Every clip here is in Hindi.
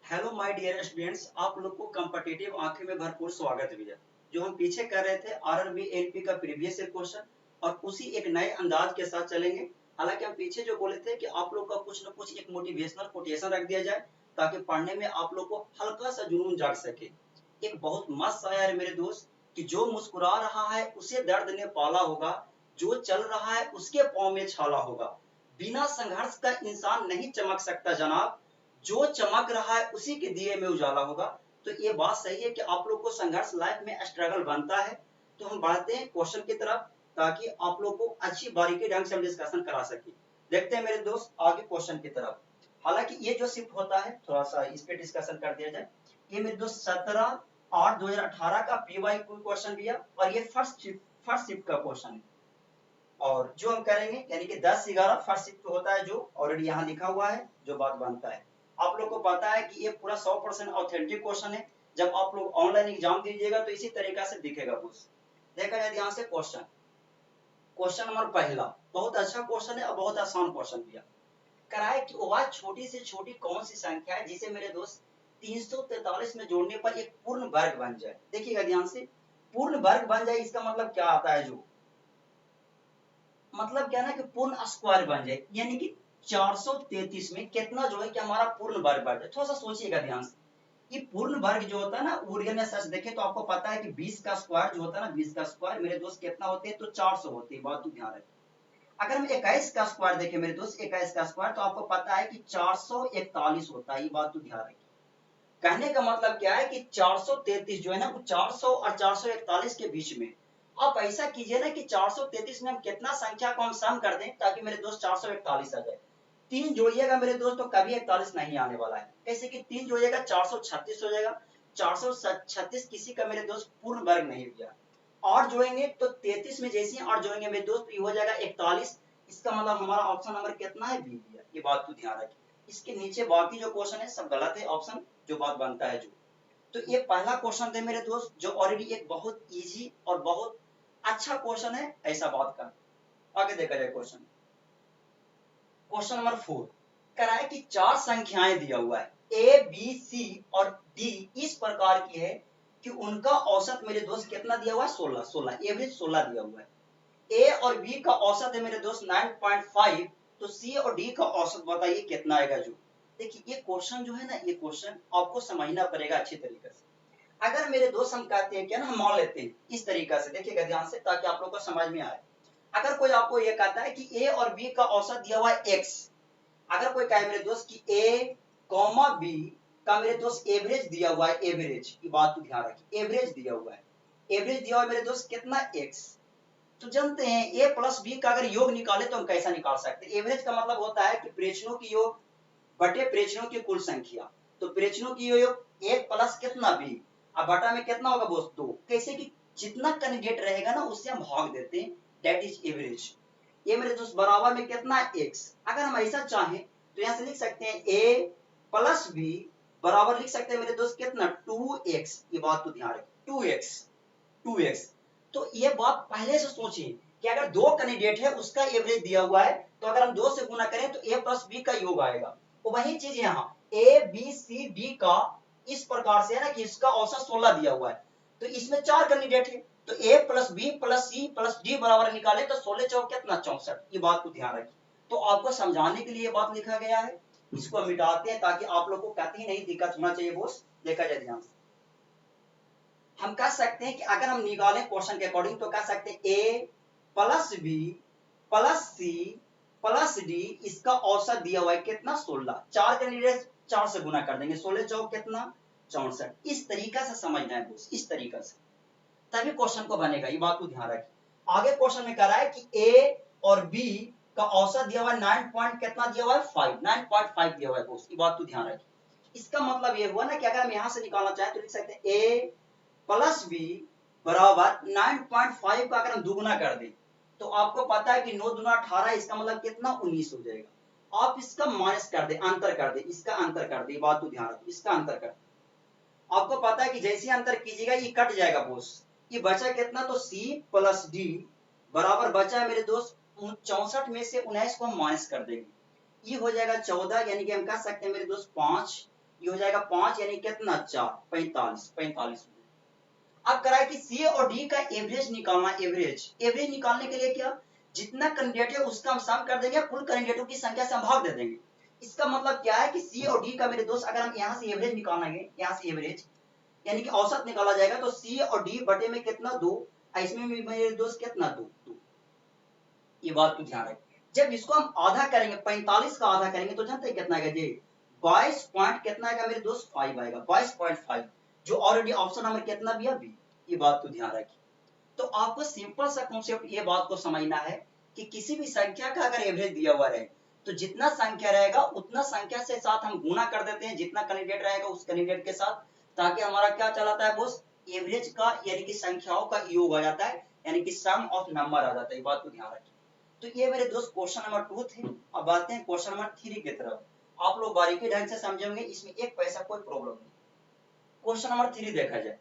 हेलो माय डियर स्टूडेंट्स, आप लोग को कॉम्पिटिटिव आंखें में भरपूर स्वागत भैया। जो हम पीछे कर रहे थे आरआरबी एलपी का प्रीवियस ईयर क्वेश्चन और उसी एक नए अंदाज के साथ चलेंगे। हालांकि हम पीछे जो बोले थे कि आप लोग का कुछ न कुछ एक मोटिवेशनल कोटेशन रख दिया जाए ताकि पढ़ने में आप लोग को हल्का सा जुनून जाग सके। एक बहुत मस्त आया है मेरे दोस्त कि जो मुस्कुरा रहा है उसे दर्द ने पाला होगा, जो चल रहा है उसके पाँव में छाला होगा। बिना संघर्ष का इंसान नहीं चमक सकता जनाब, जो चमक रहा है उसी के दिए में उजाला होगा। तो ये बात सही है कि आप लोग को संघर्ष लाइफ में स्ट्रगल बनता है। तो हम बढ़ते हैं क्वेश्चन की तरफ ताकि आप लोग को अच्छी बारीकी ढंग से हम डिस्कशन करा सके। देखते हैं मेरे दोस्त आगे क्वेश्चन की तरफ। हालांकि ये जो शिफ्ट होता है थोड़ा सा इस पे डिस्कशन कर दिया जाए। ये मेरे दोस्त 17/8/2018 का पीवाई क्वेश्चन दिया और ये फर्स्ट शिफ्ट का क्वेश्चन है। और जो हम करेंगे यानी कि 10/11 फर्स्ट शिफ्ट होता है जो ऑलरेडी यहाँ लिखा हुआ है जो बात बनता है। आप लोग को पता है कि ये पूरा 100% ऑथेंटिक क्वेश्चन है। जब आप लोग ऑनलाइन एग्जाम दीजिएगा तो इसी तरीका से दिखेगा कुछ। देखा जाए ध्यान से क्वेश्चन। क्वेश्चन नंबर पहला बहुत अच्छा क्वेश्चन है और बहुत आसान क्वेश्चन दिया। कराए कि वह छोटी से छोटी कौन सी संख्या है जिसे मेरे दोस्त 343 में जोड़ने पर एक पूर्ण वर्ग बन जाए। देखिएगा ध्यान से, पूर्ण वर्ग बन जाए इसका मतलब क्या आता है? जो मतलब क्या ना कि पूर्ण स्क्वायर बन जाए, यानी कि 433 में कितना जो है कि हमारा पूर्ण वर्ग बन जाए। थोड़ा सा सोचिएगा ध्यान से। ये पूर्ण वर्ग जो होता है ना वो रियल में सच देखें तो आपको पता है कि 20 का स्क्वायर जो होता है ना, 20 का स्क्वायर मेरे दोस्त कितना होते हैं? तो 400 होते हैं। बात तो ध्यान रखें। अगर हम 21 का स्क्वायर देखें मेरे दोस्त, 21 का स्क्वायर तो आपको पता है कि 441 होता है। ये बात तो ध्यान रखें। कहने का मतलब क्या है कि 433 जो है ना वो 400 और 441 के बीच में। आप ऐसा कीजिए ना कि 433 में हम कितना संख्या को हम सम कर दें ताकि मेरे दोस्त 441 आ जाए। 3 जोड़िएगा मेरे दोस्त तो कभी 41 नहीं आने वाला है। कैसे कि 3 जोड़िएगा 436 हो जाएगा। 436 किसी का मेरे दोस्त पूर्ण वर्ग नहीं दिया। और जोड़ेंगे तो 33 में जैसे ही और जोड़ेंगे मेरे दोस्त ये हो जाएगा 41। इसका मतलब हमारा ऑप्शन नंबर कितना है? बी दिया। ये बात को ध्यान रखें। इसके नीचे बाकी जो क्वेश्चन है सब गलत है ऑप्शन जो बात बनता है जो। तो ये पहला क्वेश्चन थे मेरे दोस्त जो ऑलरेडी एक बहुत इजी और बहुत अच्छा क्वेश्चन है ऐसा बात का। आगे देखा जाए क्वेश्चन। क्वेश्चन नंबर 4 कराए कि चार संख्याएं दिया हुआ है ए बी सी और डी इस प्रकार की है कि उनका औसत मेरे दोस्त कितना दिया हुआ है? 16 एवरेज 16 दिया हुआ है। ए और बी का औसत है मेरे दोस्त 9.5। तो सी और डी का औसत बताइए कितना आएगा? जो देखिए ये क्वेश्चन जो है ना, ये क्वेश्चन आपको समझना पड़ेगा अच्छी तरीके से। अगर मेरे दोस्त हम कहते हैं क्या ना, हम मान लेते हैं इस तरीका से, देखिएगा ध्यान से ताकि आप लोग को समझ में आए। अगर कोई आपको ये कहता है कि ए और बी का औसत दिया हुआ है एक्स, अगर कोई कहे मेरे दोस्त कि ए कॉमा बी का मेरे दोस्त एवरेज दिया हुआ है, एवरेज की बात को ध्यान रखिए, एवरेज दिया हुआ है, एवरेज दिया हुआ है मेरे दोस्त कितना? एक्स। तो जानते हैं ए प्लस बी का अगर योग निकाले तो हम कैसा निकाल सकते हैं? एवरेज का मतलब होता है कि प्रेक्षणों की योग बटे प्रेक्षणों की कुल संख्या। तो प्रेक्षणों की योग एक प्लस कितना बी, अब बटा में कितना होगा दोस्त? 2। कैसे कि जितना कैंडिडेट रहेगा ना उससे हम भाग देते हैं, दैट इज एवरेज। ये मेरे दोस्त बराबर में कितना? एक्स। अगर हम ऐसा चाहें तो यहां से लिख सकते हैं ए प्लस बी बराबर लिख सकते हैं मेरे दोस्त कितना? 2x। ये बात को ध्यान रखें, 2x 2x। तो ये बात पहले से सोचिए कि अगर दो कैंडिडेट है उसका एवरेज दिया हुआ है तो अगर हम 2 से गुना करें तो a प्लस बी का योग आएगा। तो वही चीज यहाँ ए बी सी डी का इस प्रकार से है ना कि इसका औसत 16 दिया हुआ है। तो इसमें 4 कैंडिडेट है तो a plus B plus C plus D बराबर निकाले तो 16 चौक कितना? 64। ये बात को ध्यान रखिए। तो आपको समझाने के लिए ये बात लिखा गया है। इसको मिटाते हैं ताकि आप लोग को कहीं नहीं दिक्कत होना चाहिए। बोस देखा जाए ध्यान से, हम कह सकते हैं कि अगर हम निकालें क्वेश्चन के अकॉर्डिंग तो कह सकते हैं A plus B plus C plus D इसका औसत दिया हुआ है कितना? 16। 4 कैंडिडेट 4 से गुना कर देंगे, 16 चौक कितना? 64। इस तरीका से समझना है बोस, इस तरीका से तभी क्वेश्चन को बनेगा। ये बात को ध्यान रखिए। आगे क्वेश्चन में कह रहा है कि ए और बी का औसत दिया हुआ है 9 पॉइंट कितना दिया हुआ है? 5 9.5 दिया हुआ है दोस्त। ये बात को ध्यान रखिए। इसका मतलब ये हुआ ना कि अगर हम यहां से निकालना चाहें तो लिख सकते हैं ए प्लस बी बराबर 9.5 का अगर हम दुगुना कर दें तो आपको पता है कि 9 दूना 18, इसका मतलब कितना? 19 हो जाएगा। आप इसका माइनस कर दे, अंतर कर दे, इसका अंतर कर दे, बात को ध्यान रखो, इसका अंतर कर। आपको पता है कि जैसे अंतर कीजिएगा ये कट जाएगा बोस। ये बचा कितना? तो C प्लस डी बराबर बचा है मेरे दोस्त 64 में से 19 को हम माइनस कर देंगे, ये हो जाएगा 14। यानी कि हम कह सकते हैं मेरे दोस्त 5 ये हो जाएगा 5 यानी कितना 4 45 अब करा है कि सी और डी का एवरेज निकालना। एवरेज निकालने के लिए क्या, जितना कैंडिडेट है उसका हम सम कर देंगे, कुल कैंडिडेटों की संख्या से हम भाग दे देंगे। इसका मतलब क्या है कि सी और डी का मेरे दोस्त अगर हम यहाँ से एवरेज निकालना है, यहाँ से एवरेज यानी कि औसत निकाला जाएगा तो सी और डी बटे में कितना 2, इसमें भी मेरे दोस्त कितना 2। ये बात को ध्यान रखें। जब इसको हम आधा करेंगे 45 का आधा करेंगे तो जानते हैं कितना आएगा जी 22 पॉइंट कितना आएगा मेरे दोस्त 5 आएगा 22.5 जो ऑलरेडी ऑप्शन नंबर कितना भी है बी। ये बात को ध्यान रखिए। तो आपको सिंपल सा कॉन्सेप्ट ये बात को समझना है कि किसी भी संख्या का अगर एवरेज दिया हुआ रहे तो जितना संख्या रहेगा उतना संख्या से साथ हम गुना कर देते हैं, जितना कैंडिडेट रहेगा उस कैंडिडेट के साथ, ताकि हमारा क्या चलाता है बॉस एवरेज का यानी कि संख्याओं का योग आ जाता है, यानी कि सम ऑफ नंबर आ जाता है। ये बात को ध्यान रखिए। तो ये मेरे दोस्त क्वेश्चन नंबर 2 थे। अब आते हैं क्वेश्चन नंबर 3 की तरफ। आप लोग बारीकी ढंग से समझेंगे, इसमें एक पैसा कोई प्रॉब्लम नहीं। क्वेश्चन नंबर 3 देखा जाए,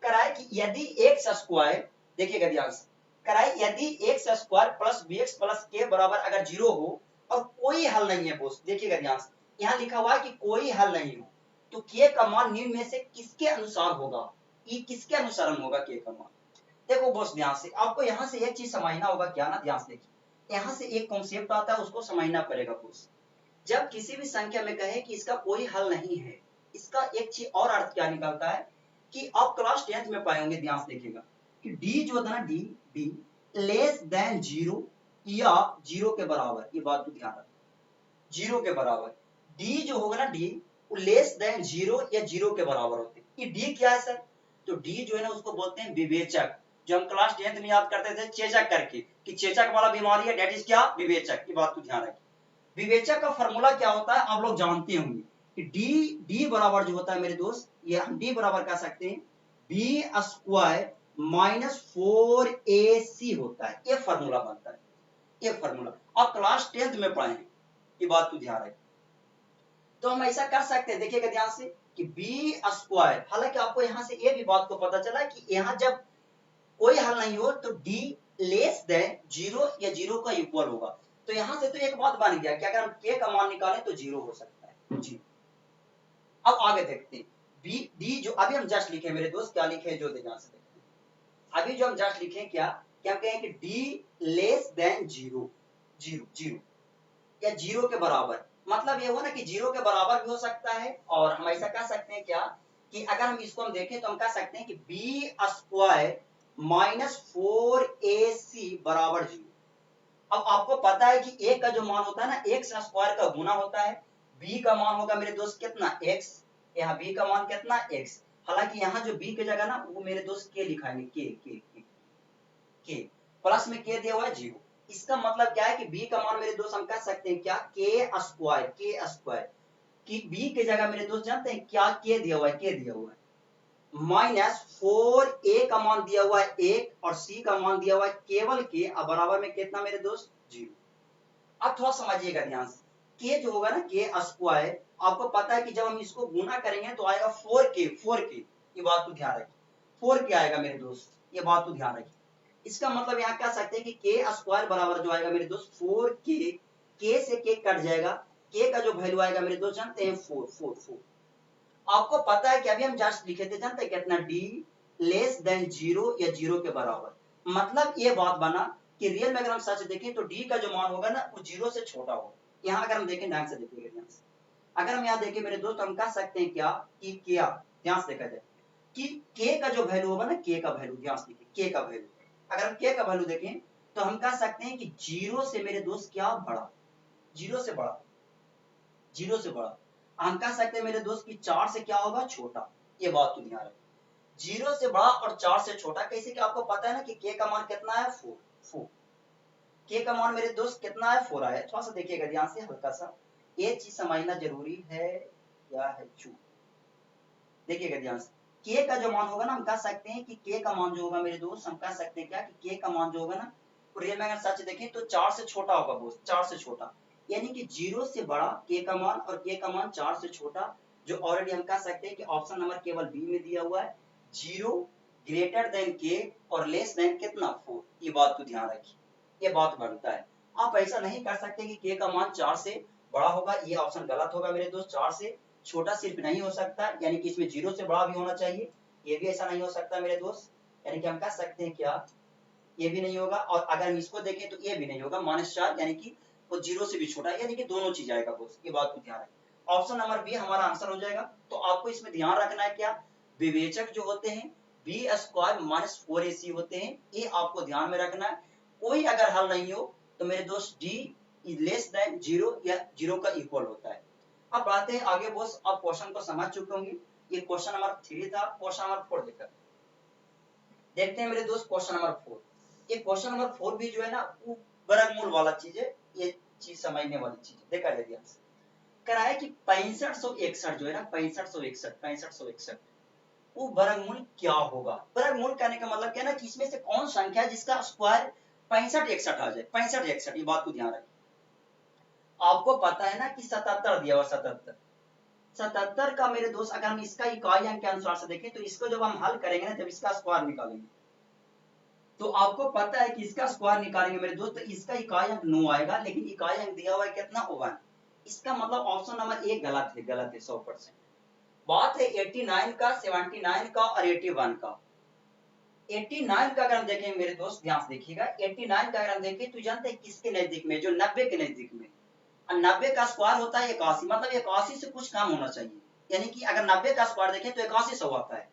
कराए कि यदि एक्स स्क्वायर, देखिएगा ध्यान से, कराए यदि X square plus B X plus के बराबर अगर 0 हो और कोई हल नहीं है बोस, देखिएगा ध्यान से, यहाँ लिखा हुआ है कि कोई हल नहीं हो तो के का मान निम्न में से किसके अनुसार होगा, ये किसके अनुसार होगा के का मान। देखो बॉस ध्यान से, आपको यहाँ से एक चीज समझना होगा, क्या ना, ध्यान से देखिए, यहाँ से एक कॉन्सेप्ट आता है उसको समझना पड़ेगा बॉस। जब किसी भी संख्या में कहे कि इसका कोई हल नहीं है, इसका एक चीज और अर्थ क्या निकलता है कि आप क्लास 10th में पाएंगे, ध्यान से देखिएगा कि डी जो होता है ना डी लेस देन 0 या 0 के बराबर। ये बात तो ध्यान रखो, 0 के बराबर डी जो होगा ना डी वो लेस देन 0 या 0 के बराबर होते हैं। ये डी क्या है सर, तो डी जो है ना उसको बोलते हैं विवेचक, जो हम क्लास 10th में याद करते थे चेचक करके कि चेचक वाला बीमारी है, डेट इज क्या विवेचक। की बात को ध्यान रखिए। विवेचक का फॉर्मूला क्या होता है आप लोग जानते होंगे कि डी बराबर जो होता है मेरे दोस्त, ये हम डी बराबर कह सकते हैं बी स्क्वायर माइनस 4ac होता है। ये फॉर्मूला बनता है, ये फॉर्मूला आप क्लास 10th में पढ़े हैं। ये बात को ध्यान रखिए। तो हम ऐसा कर सकते हैं, देखिएगा ध्यान से कि बी स्क्वायर, हालांकि आपको यहाँ से ये भी बात को पता चला कि यहाँ जब कोई हल नहीं हो तो डी लेस देन 0 या 0 का इक्वल होगा। तो यहां से तो एक बात बन गया कि अगर हम के का मान निकालें तो 0 हो सकता है जी। अब आगे देखते हैं बी डी जो अभी हम जस्ट लिखे मेरे दोस्त, क्या लिखे जो ध्यान से देखते हैं। अभी जो हम जस्ट लिखे क्या क्या कहें कि डी लेस देन 0 या 0 के बराबर, मतलब ये हुआ ना कि 0 के बराबर भी हो सकता है, और हम ऐसा कह सकते हैं क्या कि अगर हम इसको हम देखें तो हम कह सकते हैं कि बी स्क्वायर माइनस 4ac बराबर 0। अब आपको पता है कि a का जो मान होता है ना एक्स स्क्वायर का गुना होता है, b का मान होगा मेरे दोस्त कितना x, यहाँ b का मान कितना x, हालांकि यहाँ जो b की जगह ना वो मेरे दोस्त के लिखाएंगे के प्लस में के दिया हुआ है 0। इसका मतलब क्या है कि b का मान मेरे दोस्त हम कह सकते हैं क्या के स्क्वायर कि b की जगह मेरे दोस्त जानते हैं क्या के दिया हुआ है माइनस 4a का मान दिया हुआ है 1 और c का मान दिया हुआ है केवल के, अब बराबर में कितना मेरे दोस्त 0। अब थोड़ा समझिएगा ध्यान से, के जो होगा ना के स्क्वायर, आपको पता है कि जब हम इसको गुना करेंगे तो आएगा 4k। ये बात को ध्यान रखिए, 4k आएगा मेरे दोस्त, ये बात को ध्यान रखिए। इसका मतलब यहाँ कह सकते हैं कि के स्क्वायर बराबर जो आएगा मेरे दोस्त 4k, के से के कट जाएगा, के का जो वैल्यू आएगा मेरे दोस्त जानते हैं 4। आपको पता है कि अभी हम जस्ट लिखे थे जानते हैं कितना डी लेस देन 0 या 0 के बराबर, मतलब ये बात बना कि रियल में अगर हम सच देखें तो डी का जो मान होगा ना वो 0 से छोटा होगा। यहाँ अगर हम देखें ध्यान से देखिएगा ध्यान से, अगर हम यहाँ देखें मेरे दोस्त हम कह सकते हैं क्या कि क्या, ध्यान से देखा जाए कि के का जो वैल्यू होगा ना के का वैल्यू, ध्यान से देखिए के का वैल्यू, अगर हम के का वैल्यू देखें तो हम कह सकते हैं कि 0 से मेरे दोस्त क्या बड़ा, 0 से बड़ा हम कह सकते हैं मेरे दोस्त की 4 से क्या होगा छोटा। ये बात तो ध्यान रखें, 0 से बड़ा और 4 से छोटा कैसे, कि आपको पता है ना कि के का मान कितना है 4। के का मान मेरे दोस्त कितना है 4 आया। थोड़ा सा देखिएगा ध्यान से, हल्का सा ये चीज समझना जरूरी है या है चूक, देखिएगा ध्यान से। के का जो मान होगा ना हम कह सकते हैं कि के का मान जो होगा मेरे दोस्त, हम कह सकते हैं क्या कि के का मान जो होगा ना रियल में अगर सच देखें तो 4 से छोटा होगा दोस्त, 4 से छोटा, यानी कि 0 से बड़ा के का मान और के का मान 4 से छोटा, जो ऑलरेडी हम कह सकते हैं कि ऑप्शन नंबर केवल बी में दिया हुआ है 0 ग्रेटर देन के और लेस देन कितना 4। ये बात को ध्यान रखिए, ये बात बनता है। आप ऐसा नहीं कर सकते कि के का मान 4 से बड़ा होगा, ये ऑप्शन गलत होगा मेरे दोस्त, 4 से छोटा सिर्फ नहीं हो सकता, यानी कि इसमें 0 से बड़ा भी होना चाहिए, ये भी ऐसा नहीं हो सकता मेरे दोस्त, यानी कि हम कह सकते हैं क्या, ये भी नहीं होगा, और अगर हम इसको देखें तो ये भी नहीं होगा, -4 यानी कि वो 0 से भी छोटा है, यानी कि दोनों चीज आएगा दोस्त, ये बात को ध्यान रखें। ऑप्शन नंबर बी हमारा आंसर हो जाएगा। तो आपको इसमें ध्यान रखना है क्या, विवेचक जो होते हैं बी स्क्वायर माइनस 4ac होते हैं, ये आपको ध्यान में रखना है। कोई अगर हल नहीं हो तो मेरे दोस्त डी इज लेस देन 0 या 0 का इक्वल होता है। अब बढ़ते हैं आगे बॉस, आप क्वेश्चन को समझ चुके होंगे, ये क्वेश्चन नंबर 3 था। क्वेश्चन नंबर 4 देखते हैं मेरे दोस्त, क्वेश्चन नंबर 4। ये क्वेश्चन नंबर 4 भी जो है ना वो वर्गमूल वाला चीज है, ये चीज समझने वाली चीज है। देखा जाए ध्यान से, करा है कि 6561 जो है ना 6561 वो वर्गमूल क्या होगा। वर्गमूल कहने का मतलब क्या है ना कि इसमें से कौन संख्या है जिसका स्क्वायर 6561 आ जाए, 6561, ये बात को ध्यान रखें। आपको पता है ना कि 77 दिया हुआ, 77 का मेरे दोस्त अगर हम इसका इकाई अंक के अनुसार से देखें तो इसको जब हम हल करेंगे ना, जब इसका स्क्वायर निकालेंगे तो आपको पता है कि इसका स्क्वायर निकालेंगे मेरे दोस्त, तो इसका इकाई अंक 9 आएगा, लेकिन इकाई अंक दिया हुआ है कितना, 1। इसका मतलब ऑप्शन नंबर 1 गलत है, गलत है 100%। बात है 89 का, 79 का और 81 का। 89 का अगर हम देखें मेरे दोस्त ध्यान से देखिएगा, 89 का अगर हम देखें तो जानते हैं किसके नजदीक में, जो 90 के नजदीक में। 90 का स्क्वायर होता है 81, मतलब 81 से कुछ कम होना चाहिए, यानी कि अगर 90 का स्क्वायर देखें तो 8100 आता है,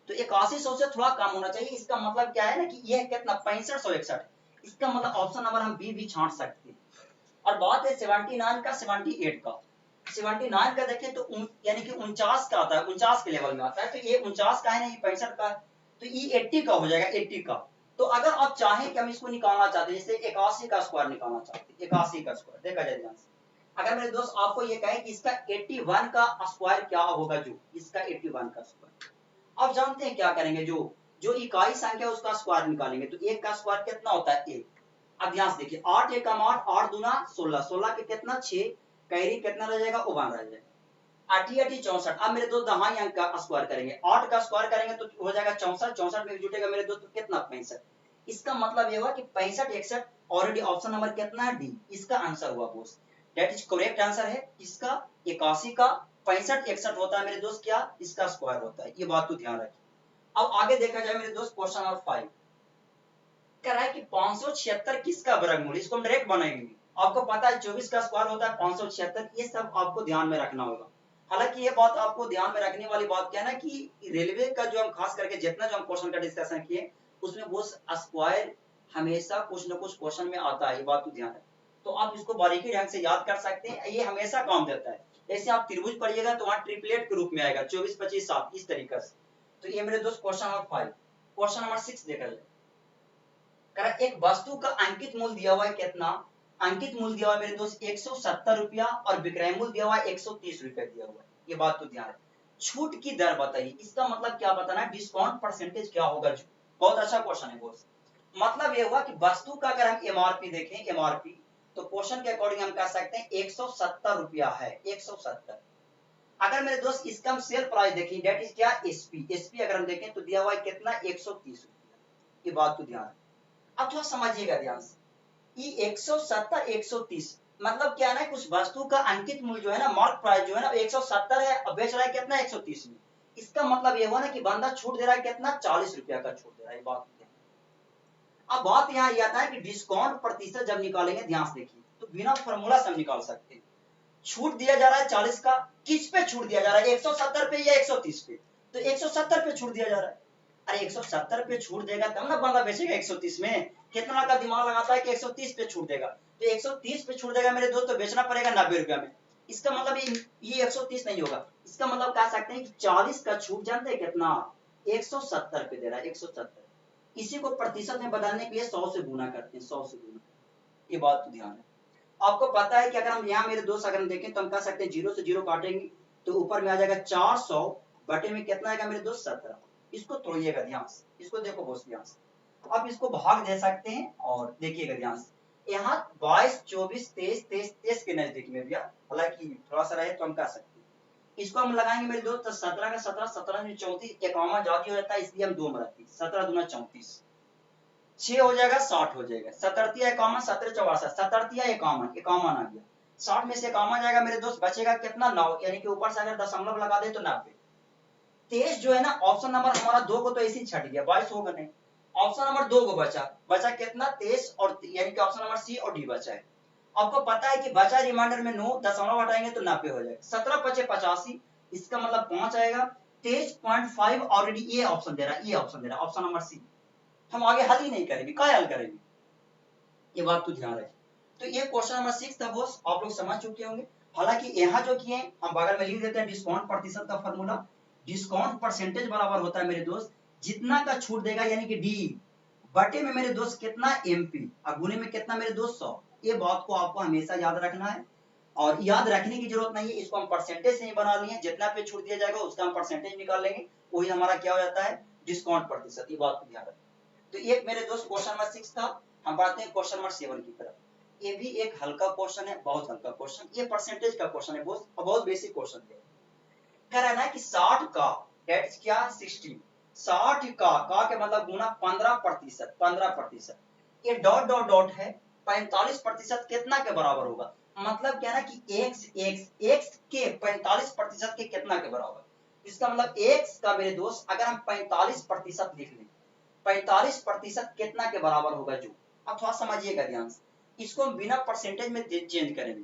तो 8100 से थोड़ा कम होना चाहिए। इसका मतलब क्या है ना कि यह कितना 6561, इसका मतलब ऑप्शन नंबर हम बी भी छांट सकते हैं। और बात है 79 का, 78 का। 79 का देखें तो यानी कि 49 का आता है, 49 के लेवल में आता है, तो ये 49 का है ना, ये 65 का है, तो ये 80 का हो जाएगा, 80 का। तो अगर आप चाहें कि हम इसको निकालना चाहते हैं, जैसे 81 का स्क्वायर निकालना चाहते हैं, 81 का स्क्वायर, देखा जाए ध्यान से, अगर मेरे दोस्त आपको ये कहे कि इसका 81 का स्क्वायर क्या होगा, जो इसका 81 का स्क्वायर, आप जानते हैं क्या करेंगे, जो जो इकाई संख्या उसका स्क्वायर निकालेंगे, तो 1 का स्क्वायर कितना होता है, 1। अब ध्यान से देखिए, 8 1 8, 8 दूना 16, 16 के कितना 6, कैरी कितना रह जाएगा, 1 रह जाएगा, 8 8 64। अब मेरे दोस्त दहाई अंक का स्क्वायर करेंगे, 8 का स्क्वायर करेंगे तो हो जाएगा 64, 64 में जुटेगा मेरे दोस्त कितना, 65। इसका मतलब ये हुआ कि 65 61 ऑलरेडी ऑप्शन नंबर कितना है, डी, इसका आंसर हुआ Bose, that is correct answer है इसका 81 का 65 61 होता है मेरे दोस्त, क्या इसका स्क्वायर होता है, ये बात को ध्यान रखिए। अब आगे देखा जाए मेरे दोस्त, क्वेश्चन नंबर 5 कह रहा है कि 576 किसका वर्गमूल, इसको हम डायरेक्ट बनाएंगे। आपको पता है 24 का स्क्वायर होता है 576, ये सब आपको ध्यान में रखना होगा। हालांकि ये बात आपको ध्यान में रखने वाली बात क्या है ना कि रेलवे का जो हम खास करके जितना जो हम क्वेश्चन का डिस्कशन किए उसमें वो स्क्वायर हमेशा कुछ न कुछ क्वेश्चन में आता है, ये बात को ध्यान है। तो आप इसको बारीकी ढंग से याद कर सकते हैं, ये हमेशा काम देता है। जैसे आप त्रिभुज पढ़िएगा तो वहां ट्रिपलेट के रूप में आएगा 24 25 7 इस तरीके से। तो ये मेरे दोस्त क्वेश्चन नंबर 5। क्वेश्चन नंबर 6 देखा जाए, एक वस्तु का अंकित मूल्य दिया हुआ है कितना, अंकित मूल्य दिया हुआ है मेरे दोस्त 170 रुपया और विक्रय मूल्य दिया हुआ है 130 रुपया दिया हुआ है, ये बात तो ध्यान है। छूट की दर बताइए, इसका मतलब क्या बताना है, डिस्काउंट परसेंटेज क्या होगा। बहुत अच्छा क्वेश्चन है दोस्त। मतलब ये हुआ कि वस्तु का अगर हम एमआरपी देखें, एमआरपी तो क्वेश्चन के अकॉर्डिंग हम कह सकते हैं 170 रुपया है, 170। अगर मेरे दोस्त इसका हम सेल प्राइस देखें, डेट इज क्या, एसपी, एसपी अगर हम देखें तो दिया हुआ है कितना 130 रुपया, ये बात तो ध्यान है। अब थोड़ा समझिएगा ध्यान से, ये 170 130 मतलब क्या है ना, कुछ वस्तु का अंकित मूल्य जो है ना, मार्क प्राइस जो है ना 170 है और बेच रहा है कितना 130 में। इसका मतलब ये हुआ ना कि बंदा छूट दे रहा है कितना 40 रुपया का छूट दे रहा है, बात। अब बात यहाँ ये आता है कि डिस्काउंट प्रतिशत जब निकालेंगे, ध्यान से देखिए, तो बिना फॉर्मूला से हम निकाल सकते हैं। छूट दिया जा रहा है 40 का, किस पे छूट दिया जा रहा है, 170 पे या 130 पे, तो 170 पे छूट दिया जा रहा है। अरे 170 पे छूट देगा तब ना बंदा बेचेगा 130 में, कितना का दिमाग लगाता है कि 130 पे छूट देगा, तो 130 पे छूट देगा मेरे दोस्त, तो बेचना पड़ेगा 90 रुपया में। इसका मतलब ये 130 नहीं होगा, इसका मतलब कह सकते हैं कि 40 का छूट जानते हैं कितना 170 पे दे रहा है, 170। इसी को प्रतिशत में बदलने के लिए 100 से गुना करते हैं, 100 से गुना, ये बात तो ध्यान है। आपको पता है कि अगर हम यहाँ मेरे दोस्त अगर हम देखें तो हम कह सकते हैं 0 से 0 काटेंगे तो ऊपर में आ जाएगा 400 बटे में कितना आएगा मेरे दोस्त 17। इसको तोड़िएगा ध्यान से, इसको देखो बहुत ध्यान से, आप इसको भाग दे सकते हैं और देखिएगा ध्यान से, यहाँ 22 24 23 23 23 के नजदीक में भैया, हालांकि थोड़ा सा रहे तो हम कह सकते हैं। इसको हम लगाएंगे मेरे दोस्त 17 का 17, 17 में 34, 51 जाती हो जाता है इसलिए हम 2 में रखते हैं, 17 दूना 34, 6 हो जाएगा 60 हो जाएगा, 17 51 17 64 17 51 51 आ गया। 60 में से कॉमन जाएगा मेरे दोस्त, बचेगा कितना 9, यानी कि ऊपर से अगर दशमलव लगा दे तो 90। 23 जो है ना ऑप्शन नंबर हमारा 2 को तो ऐसे ही छट गया, 22 होगा नहीं। ऑप्शन नंबर 2 को बचा कितना 23, और यानी कि ऑप्शन नंबर सी और डी बचा है। आपको पता है कि बचा रिमाइंडर में 9, दशमलव हटाएंगे तो 90 हो जाएगा। 17 पचे 85, इसका मतलब 5 आएगा। 23.5 ऑलरेडी ये ऑप्शन दे रहा है, ये ऑप्शन दे रहा है, ऑप्शन नंबर सी। हम आगे हल ही नहीं करेंगे, क्या हल करेंगे, ये बात तो ध्यान रहे। तो ये क्वेश्चन नंबर 6 था बॉस, आप लोग समझ चुके होंगे। हालांकि यहाँ जो किए हम बगल में लिख देते हैं डिस्काउंट प्रतिशत का फॉर्मूला। डिस्काउंट परसेंटेज बराबर होता है मेरे दोस्त जितना का छूट देगा, यानी कि डी बटे में मेरे दोस्त कितना एमपी, और गुने में कितना मेरे दोस्त 100। ये बात को आपको हमेशा याद रखना है, और याद रखने की जरूरत नहीं है, इसको हम परसेंटेज से ही बना लिए, जितना पे छूट दिया जाएगा उसका हम परसेंटेज निकाल लेंगे, वही हमारा क्या हो जाता है डिस्काउंट प्रतिशत। ये बात को ध्यान रखें। तो एक मेरे दोस्त क्वेश्चन नंबर 6 था। हम बढ़ते हैं क्वेश्चन नंबर 7 की तरफ। ये भी एक हल्का क्वेश्चन है, बहुत हल्का क्वेश्चन, ये परसेंटेज का क्वेश्चन है, बहुत बेसिक क्वेश्चन है। कह रहा है ना कि 60 का डेट्स क्या 60, 60 का के मतलब गुना 15%, 15%, ये डॉट डॉट डॉट है, 45% कितना के बराबर होगा, मतलब क्या है ना कि x के 45% के कितना के बराबर। इसका मतलब x का मेरे दोस्त अगर हम 45% लिख लें, 45% कितना के बराबर होगा जो, अब थोड़ा समझिएगा ध्यान से, इसको हम बिना परसेंटेज में चेंज करेंगे।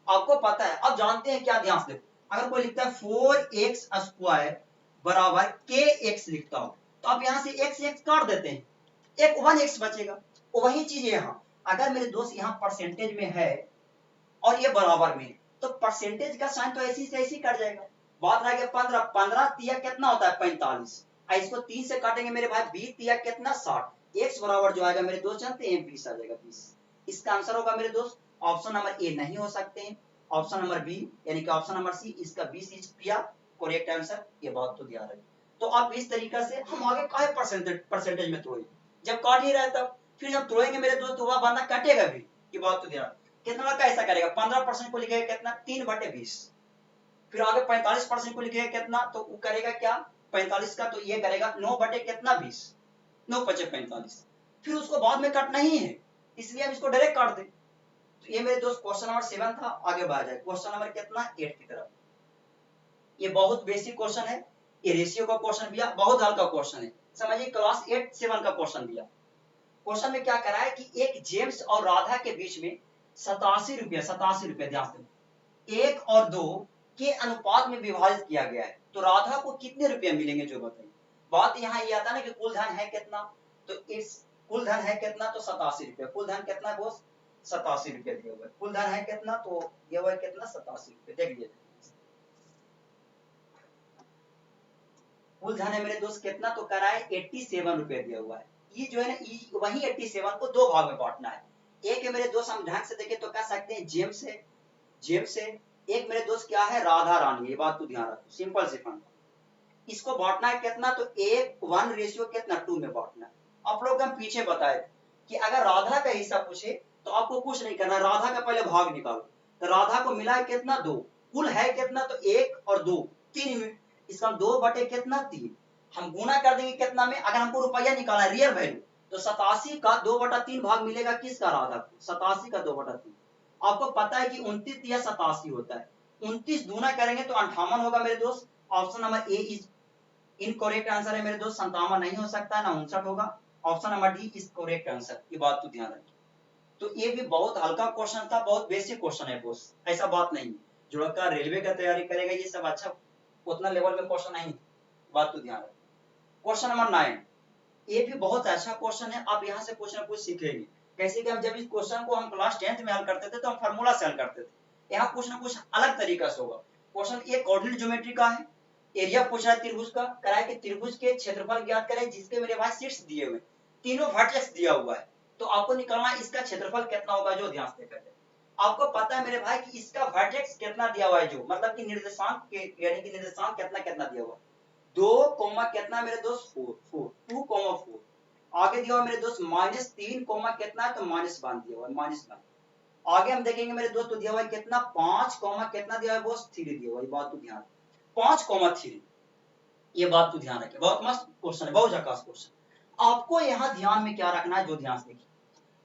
आपको पता है, अब जानते हैं क्या, ध्यान से देखो, अगर कोई लिखता है 4x स्क्वायर बराबर kx लिखता हो, तो आप यहां से x काट देते हैं, एक 1x बचेगा। वही चीज यहाँ, अगर मेरे दोस्त यहाँ परसेंटेज में है और ये बराबर में, तो परसेंटेज का साइन तो ऐसी से ऐसी कट जाएगा। बात रह गया 15, 15 तिया कितना होता है 45, इसको 3 से काटेंगे मेरे भाई, 20 तिया कितना 60, x बराबर जो आएगा मेरे दोस्त जानते हैं 20 आ जाएगा 20। इसका आंसर होगा मेरे दोस्त ऑप्शन नंबर ए नहीं हो सकते हैं, ऑप्शन नंबर बी यानी कि ऑप्शन नंबर सी, इसका 20 इज पिया करेक्ट आंसर। ये बात तो ध्यान रखिए। तो आप इस तरीका से हम आगे काहे परसेंटेज में तोड़ेंगे, जब काट ही रहा है तब, फिर जब तोड़ेंगे मेरे दोस्त तो वह बंदा कटेगा भी। ये बात तो ध्यान, कितना का ऐसा करेगा, 15% को लिखेगा कितना 3/20, फिर आगे 45% को लिखेगा कितना, तो वो करेगा क्या 45 का, तो ये करेगा 9 बटे कितना 20, 9 पचे 45, फिर उसको बाद में काटना ही है, इसलिए हम इसको डायरेक्ट काट दें। तो ये मेरे दोस्त क्वेश्चन नंबर 7 था। आगे बढ़ा जाए क्वेश्चन नंबर कितना 8 की तरफ। ये बहुत बेसिक क्वेश्चन है, ये रेशियो का क्वेश्चन भी है, बहुत हल्का क्वेश्चन है, समझिए क्लास 8 7 का क्वेश्चन दिया। क्वेश्चन में क्या करा है कि एक जेम्स और राधा के बीच में 87 रुपया ध्यान से 1 और 2 के अनुपात में विभाजित किया गया है, तो राधा को कितने रुपए मिलेंगे जो बताइए। बात यहाँ ये आता है ना कि कुल धन है कितना, तो इस कुल धन है कितना तो 87 रुपया, कुल धन कितना बोस 87 रुपया दिया हुआ है, कुल धन है कितना तो दिया हुआ है कितना 87 रुपया, देख लीजिए कुल धन है मेरे दोस्त कितना, तो करा है 87 रुपया दिया हुआ है। ये जो है ना वही 87 को दो भाग में बांटना है, एक है मेरे दोस्त हम ढंग से देखें तो कह सकते हैं जेम्स है, जेम्स है, एक मेरे दोस्त क्या है राधा रानी, ये बात तो ध्यान रखो, सिंपल सी फंड। इसको बांटना है कितना, तो 1:1 कितना 2 में बांटना है। आप लोग हम पीछे बताए कि अगर राधा का हिस्सा पूछे तो आपको कुछ नहीं करना, राधा का पहले भाग निकालो, तो राधा को मिला है कितना 2, कुल है कितना तो 1 और 2 3 में, इसका 2 बटे कितना 3, हम गुना कर देंगे कितना में, अगर हमको रुपया निकालना है रियल वैल्यू, तो 87 का 2/3 भाग मिलेगा किसका राधा को, 87 का 2/3। आपको पता है कि 29 या 87 होता है, 29 दूना करेंगे तो 58 होगा मेरे दोस्त। Option number A is incorrect answer है मेरे दोस्त, 57 नहीं हो सकता ना 59 होगा, option number D is correct answer. ये बात तो ध्यान रखिए। तो ये भी बहुत हल्का क्वेश्चन था, बहुत बेसिक क्वेश्चन है बोस, ऐसा बात नहीं जो लड़का रेलवे का तैयारी करेगा ये सब अच्छा उतना लेवल में क्वेश्चन नहीं, बात तो ध्यान रखिए। क्वेश्चन नंबर 9, ये भी बहुत अच्छा क्वेश्चन है, आप यहाँ से कुछ ना कुछ सीखेंगे। कैसे कि हम जब इस क्वेश्चन को हम क्लास 10th में हल करते थे तो हम फार्मूला से हल करते थे, यहाँ कुछ ना कुछ अलग तरीका से होगा। क्वेश्चन ये कोऑर्डिनेट ज्योमेट्री का है, एरिया पूछ रहा है त्रिभुज का, कराए कि त्रिभुज के क्षेत्रफल ज्ञात करें जिसके मेरे पास शीर्ष दिए हुए, तीनों वर्टेक्स दिया हुआ है, तो आपको निकालना है इसका क्षेत्रफल कितना होगा जो ध्यान से कर। आपको पता है मेरे भाई कि इसका वर्टेक्स कितना दिया हुआ है, जो मतलब कि निर्देशांक के यानी कि निर्देशांक कितना कितना दिया हुआ, 2 कोमा कितना मेरे दोस्त 4 4 2 कोमा 4, आगे दिया हुआ मेरे दोस्त -3 कोमा कितना है तो -1 दिया हुआ है -1। आगे हम देखेंगे मेरे दोस्त तो दिया हुआ है कितना 5 कोमा कितना दिया हुआ है दोस्त 3 दिया हुआ है, बात तो ध्यान 5,3, ये बात तो ध्यान रखिए, बहुत मस्त क्वेश्चन है, बहुत झकास क्वेश्चन। आपको यहाँ ध्यान में क्या रखना है जो ध्यान से देखिए,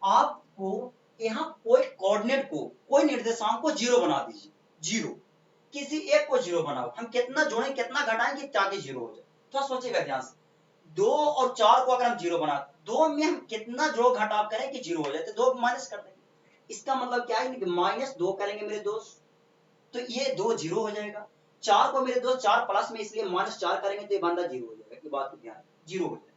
आपको यहाँ कोई कोऑर्डिनेट को, कोई निर्देशांक को जीरो बना दीजिए, जीरो, किसी एक को जीरो बनाओ, हम कितना जोड़ें कितना घटाएंगे ताकि जीरो हो जाए। थोड़ा सोचिएगा ध्यान से, 2 और 4 को अगर हम जीरो बना, 2 में हम कितना जोड़ घटाव करें कि जीरो हो जाए, तो 2 माइनस कर देंगे। इसका मतलब क्या है कि -2 करेंगे मेरे दोस्त तो ये 2 जीरो हो जाएगा। 4 को मेरे दोस्त 4 प्लस में इसलिए -4 करेंगे तो ये बंदा जीरो हो जाएगा। ये बात को ध्यान, जीरो हो जाएगा,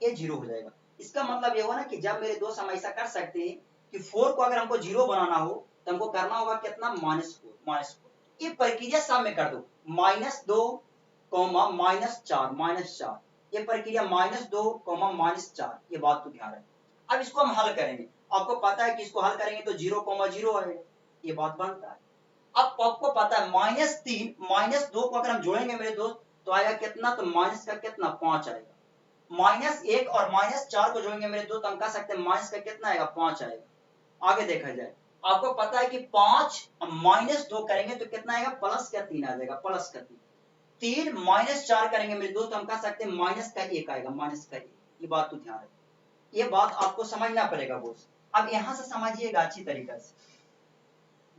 ये जीरो हो जाएगा। इसका मतलब ये हुआ ना कि जब मेरे दोस्त हम ऐसा कर सकते हैं कि 4 को अगर हमको जीरो बनाना हो तो हमको करना होगा कितना, -4। ये प्रक्रिया सब में कर दो, -2, -4, ये प्रक्रिया -2, -4, ये बात को ध्यान रखें। अब इसको हम हल करेंगे, आपको पता है कि इसको हल करेंगे तो 0, 0 आएगा, ये बात बनता है। अब आपको पता है -3, -2 को अगर हम जोड़ेंगे मेरे दोस्त तो आएगा कितना, तो माइनस का कितना, 5 आएगा। -1 और -4 को जोड़ेंगे मेरे दोस्त, हम कह सकते हैं माइनस का कितना आएगा, 5 आएगा। आगे देखा जाए, आपको पता है कि 5 -2 करेंगे तो कितना आएगा, प्लस का 3 आ जाएगा, प्लस का 3 -4 करेंगे मेरे दोस्त, हम कह सकते हैं माइनस का 1 आएगा, माइनस का 1। ये बात तो ध्यान रखें, ये बात आपको समझना पड़ेगा बोस। अब यहां से समझिएगा अच्छी तरीके से,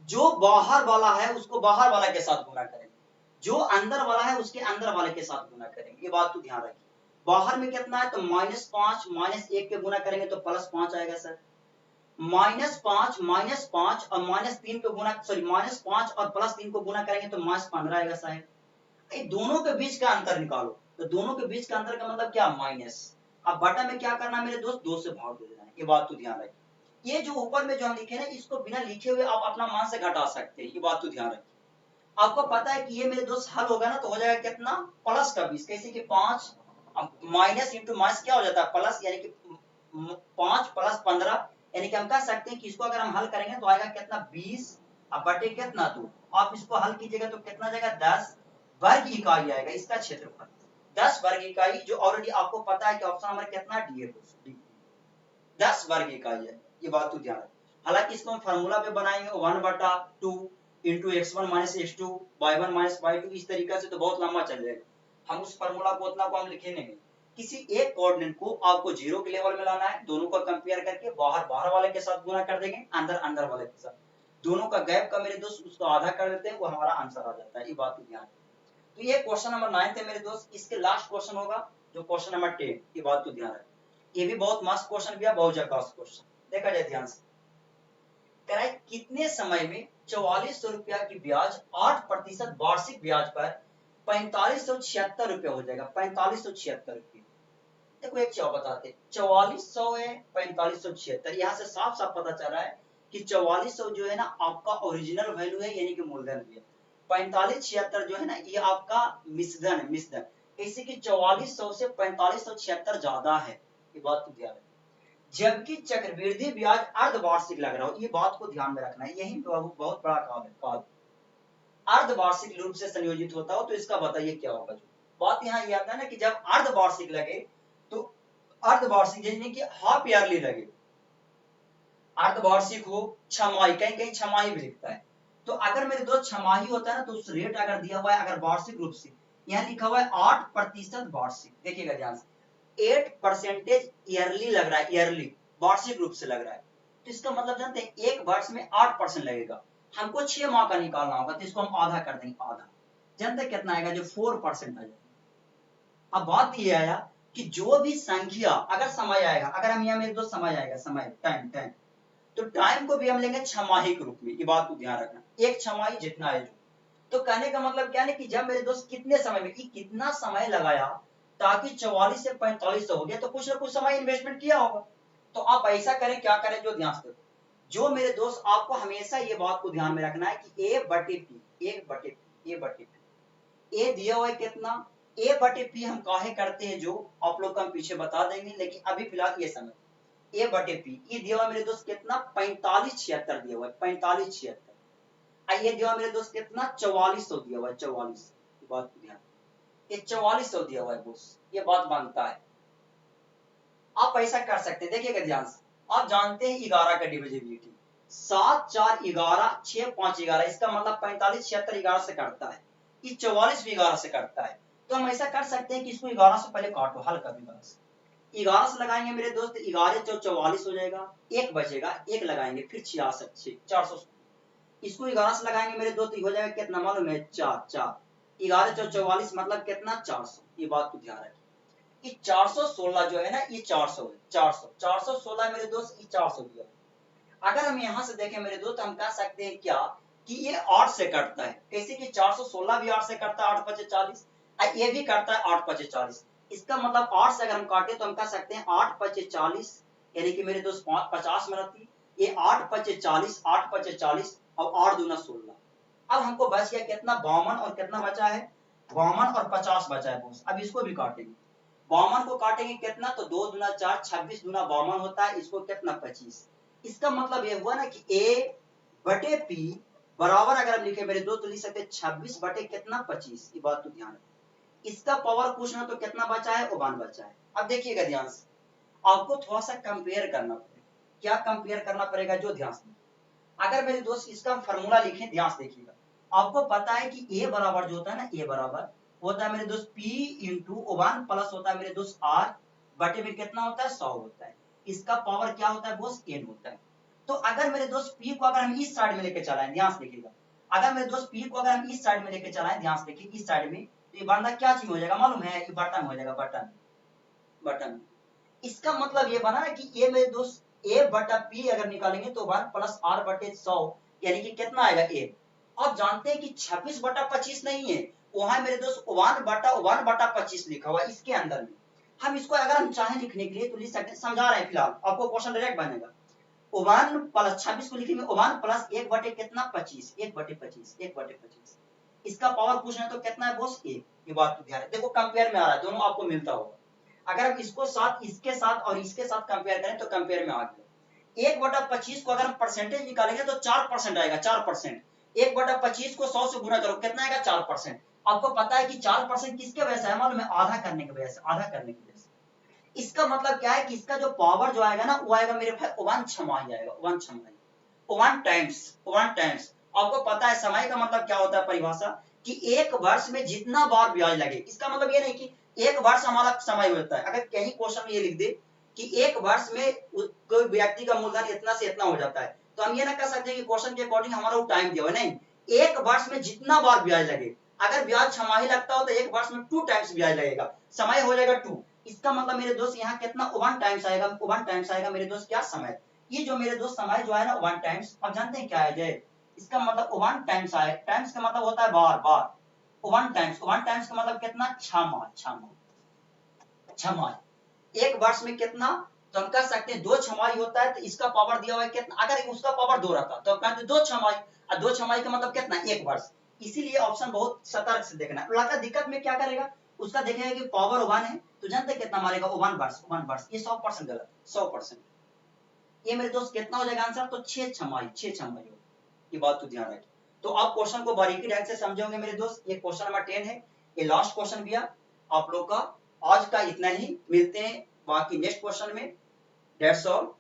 जो बाहर वाला है उसको बाहर वाला के साथ गुना करेंगे, जो अंदर वाला है उसके अंदर वाले के साथ गुना करेंगे। ये बात तो ध्यान रखिए। बाहर में कितना है तो -5 -1 के गुना करेंगे तो +5 आएगा सर। -5 -5 और -3 को गुना, सॉरी -5 और +3 को गुना करेंगे तो -15 आएगा साहब। ये दोनों के बीच का अंतर निकालो, तो दोनों के बीच का अंतर का मतलब क्या, माइनस। अब बटा में क्या करना मेरे दोस्त, 2 से भाग दे देना है। ये बात तो ध्यान रखिए। ये जो ऊपर में जो हम लिखे ना, इसको बिना लिखे हुए आप अपना मान से घटा सकते हैं। ये बात तो ध्यान रखिए। आपको पता है कि ये मेरे दोस्त हल होगा ना तो हो जाएगा कितना, प्लस का 20, कैसे कि 5 माइनस इंटू माइनस क्या हो जाता है, प्लस, यानी कि 5 + 15, यानी कि हम कह सकते हैं कि इसको अगर हम हल करेंगे तो आएगा कितना, 20 अब बटे कितना 2। आप इसको हल कीजिएगा तो कितना जाएगा, 10 वर्ग इकाई आएगा इसका क्षेत्रफल, 10 वर्ग इकाई, जो ऑलरेडी आपको पता है कि ऑप्शन नंबर कितना, डी है, 10 वर्ग इकाई है। ये बात तो ध्यान रखें। हालांकि इसको हम फार्मूला पे बनाएंगे 1/2 into x1 - x2 y1 - y2, इस तरीके से तो बहुत लंबा चल जाएगा। हम उस फार्मूला को उतना को हम लिखेंगे नहीं। किसी एक कोऑर्डिनेट को आपको जीरो के लेवल में लाना है, दोनों का कंपेयर करके बाहर बाहर वाले के साथ गुना कर देंगे, अंदर अंदर वाले के साथ, दोनों का गैप का मेरे दोस्त उसको आधा कर देते हैं, वो हमारा आंसर आ जाता है। ये बात को ध्यान रखें। तो ये क्वेश्चन नंबर 9 थे मेरे दोस्त। इसके लास्ट क्वेश्चन होगा जो क्वेश्चन नंबर 10। ये बात को ध्यान रखें। ये भी बहुत मस्त क्वेश्चन भी है, बहुत जबरदस्त क्वेश्चन। देखा जाए ध्यान से, कह रहा है कितने समय में 4400 रुपया की ब्याज 8% वार्षिक ब्याज पर 4576 रुपया हो जाएगा, 4576 रुपये। देखो एक चीज बताते, 4400 है 4576, यहाँ से साफ साफ पता चल रहा है कि 4400 जो है ना आपका ओरिजिनल वैल्यू है, यानी कि मूलधन भी है। 4576 जो है ना ये आपका मिश्रधन है, मिश्रधन। इसी की 4400 से 4576 ज्यादा है, ये बात को ध्यान रखना। जबकि चक्रवृद्धि ब्याज अर्धवार्षिक लग रहा हो, ये बात को ध्यान में रखना है, यही बहुत बड़ा काम है। काल अर्धवार्षिक रूप से संयोजित होता हो तो इसका बताइए क्या होगा। जो बात यहाँ ये आता है ना कि जब अर्धवार्षिक लगे तो अर्धवार्षिक यानी कि हाफ ईयरली लगे, अर्धवार्षिक हो, छमाही, कहीं कहीं छमाही भी लिखता है। तो अगर मेरे दोस्त छमाही होता है ना तो उस रेट अगर दिया हुआ है, अगर वार्षिक रूप से, यहाँ लिखा हुआ है 8% वार्षिक, देखिएगा ध्यान से, 8% ईयरली लग रहा है, ईयरली वार्षिक रूप से लग रहा है, तो इसका मतलब जानते हैं एक वर्ष में 8% लगेगा। हमको 6 माह का निकालना होगा तो इसको हम आधा कर देंगे, आधा, जानते हैं कितना आएगा, जो 4% आ जाएगा। अब बात ये आया कि जो भी संख्या अगर समय आएगा, अगर हम यहाँ मेरे दोस्त समय आएगा, समय, टाइम, टाइम, तो टाइम को भी हम लेंगे छमाही के रूप में। ये बात को ध्यान रखना, एक छमाही जितना है जो, तो कहने का मतलब क्या है कि जब मेरे दोस्त कितने समय में, कितना समय लगाया ताकि 44 से 4500 हो गया, तो कुछ ना कुछ समय इन्वेस्टमेंट किया होगा। तो आप ऐसा करें, क्या करें, जो ध्यान से, जो मेरे दोस्त आपको हमेशा ये बात को ध्यान में रखना है कि A बटे P, A बटे P, A बटे P, A दिया हुआ है कितना, A बटे P हम काहे करते हैं जो आप लोग को हम पीछे बता देंगे, लेकिन अभी फिलहाल ये समझ, A बटे P, ये दिया हुआ मेरे दोस्त कितना, 4576 दिया हुआ है, 4576। ये दिया हुआ मेरे दोस्त कितना, 4400 दिया हुआ है, 44, बात को ध्यान, ये 4400 दिया हुआ है बोस, ये बात बनता है। आप ऐसा कर सकते हैं, देखिएगा ध्यान से, आप जानते हैं 11 का डिविजिबिलिटी, 7 4 11 6 5 11, इसका मतलब 45 76 11 से कटता है, ये 44 भी 11 से कटता है। तो हम ऐसा कर सकते हैं कि इसको 11 से पहले काटो, हल कर 11 से, 11 से लगाएंगे मेरे दोस्त, 11 चौ 44 हो जाएगा, एक बचेगा, एक लगाएंगे फिर 66 400, इसको 11 से लगाएंगे मेरे दोस्त, हो जाएगा कितना मालूम है, 4 4, 11 चौ 44 मतलब कितना 400, ये बात को ध्यान रखिए। ये 416 जो है ना, ये 400 है, 400 416 मेरे दोस्त, ये 400 दिया। अगर हम यहाँ से देखें मेरे दोस्त, हम कह सकते हैं क्या कि ये 8 से कटता है, कैसे कि 416 भी 8 से कटता है, 8 5 40, ये भी कटता है 8 5 40। इसका मतलब 8 से अगर हम काटे तो हम कह सकते हैं 8 5 40, यानी कि मेरे दोस्त 50 में रहती, ये 8 5 40, 8 5 40 और 8 दूना 16। अब हमको बच गया कितना, 52 और कितना बचा है, 52 और 50 बचा है बोस। अब इसको भी काटेंगे, 52 को काटेंगे कितना, तो 2 दूना 4, 26 दूना 52 होता है, इसको कितना 25। इसका मतलब ये हुआ ना कि A बटे P बराबर, अगर हम लिखे मेरे दो तो लिख सकते 26 बटे कितना 25, ये बात तो ध्यान रखिए। इसका पावर पूछना तो कितना बचा है, 1 बचा है। अब देखिएगा ध्यान से, आपको थोड़ा सा कंपेयर करना पड़ेगा। क्या कंपेयर करना पड़ेगा, जो ध्यान से, अगर मेरे दोस्त इसका फॉर्मूला लिखें, ध्यान से देखिएगा, आपको पता है कि A बराबर जो होता है ना, A बराबर होता है मेरे दोस्त P इंटू 1 प्लस होता है मेरे दोस्त R बटे में कितना होता है, 100 होता है। इसका पावर क्या होता है बोस, n होता है। तो अगर मेरे दोस्त P को अगर हम इस साइड में लेके चलाएं, ध्यान से देखिएगा, अगर मेरे दोस्त P को अगर हम इस साइड में लेके चलाएं, ध्यान से देखिए, इस साइड में, तो ये बंदा क्या चीज हो जाएगा मालूम है, ये बटन हो जाएगा, बटन बटन। इसका मतलब ये बना कि ये मेरे दोस्त A बटा P अगर निकालेंगे तो 1 प्लस R बटे 100, यानी कि कितना आएगा A। आप जानते हैं कि 26 बटा 25 नहीं है, वहां मेरे दोस्त 1 बटा 25 लिखा हुआ इसके अंदर में। हम इसको अगर हम चाहें लिखने के लिए तो लिख सकते हैं, समझा रहे हैं फिलहाल, आपको क्वेश्चन डायरेक्ट बनेगा। 1 प्लस 26 को लिखेंगे 1 प्लस 1 बटे कितना 25, 1 बटे 25, 1 बटे 25। इसका पावर पूछना है तो कितना है बोस, 1। ये बात तो ध्यान है, देखो कंपेयर में आ रहा है, दोनों आपको मिलता होगा। अगर हम इसको साथ, इसके साथ और इसके साथ कंपेयर करें तो कंपेयर में आ गया। 1 बटा 25 को अगर हम परसेंटेज निकालेंगे तो 4% आएगा, 4%। 1 बटा 25 को 100 से गुना करो, कितना आएगा, 4%। आपको पता है कि 4% किसके वजह से है मालूम है, आधा करने की वजह से, आधा करने की वजह से। इसका मतलब क्या है कि इसका जो पावर जो आएगा ना, वो आएगा मेरे भाई 1 छमाही आएगा, 1 छमाही, 1 टाइम्स, 1 टाइम्स। आपको पता है समय का मतलब क्या होता है, परिभाषा, कि एक वर्ष में जितना बार ब्याज लगे। इसका मतलब ये नहीं कि एक वर्ष हमारा समय होता है। अगर कहीं क्वेश्चन में ये लिख दे कि एक वर्ष में कोई व्यक्ति का मूलधन इतना से इतना हो जाता है, तो हम ये ना कह सकते कि क्वेश्चन के अकॉर्डिंग हमारा वो टाइम दिया हुआ, नहीं, एक वर्ष में जितना बार ब्याज लगे। अगर ब्याज छमाही लगता हो तो एक वर्ष में 2 टाइम्स ब्याज लगेगा, समय हो जाएगा 2। इसका मतलब मेरे दोस्त यहाँ कितना 1 टाइम्स आएगा, 1 टाइम्स आएगा मेरे दोस्त क्या, समय। ये जो मेरे दोस्त समय जो है ना 1 टाइम्स, अब जानते हैं क्या है जय, इसका मतलब 1 टाइम्स आए, टाइम्स का मतलब होता है बार, बार। 1 टाइम्स, 1 टाइम्स का मतलब कितना, 6 माह, 6 माह, 6 माह। एक वर्ष में कितना, तो हम कह सकते हैं 2 छमाही होता है, तो इसका पावर दिया हुआ है कितना, अगर उसका पावर 2 रहता तो हम कहते 2 छमाही, और 2 छमाही का मतलब कितना, 1 वर्ष। इसीलिए ऑप्शन बहुत सतर्क से देखना है। लड़का दिक्कत में क्या करेगा, उसका देखेगा कि पावर 1 है, तो जानते कितना मारेगा, 1 वर्ष, 1 वर्ष। ये 100% गलत, 100%। ये मेरे दोस्त कितना हो जाएगा आंसर, तो 6 छमाही, 6 छमाही। ये बात तो ध्यान रखिए। तो आप क्वेश्चन को बारीकी ढंग से समझोगे मेरे दोस्त। ये क्वेश्चन नंबर 10 है, ये लास्ट क्वेश्चन भी है आप लोग का। आज का इतना ही, मिलते हैं बाकी नेक्स्ट क्वेश्चन में। That's all.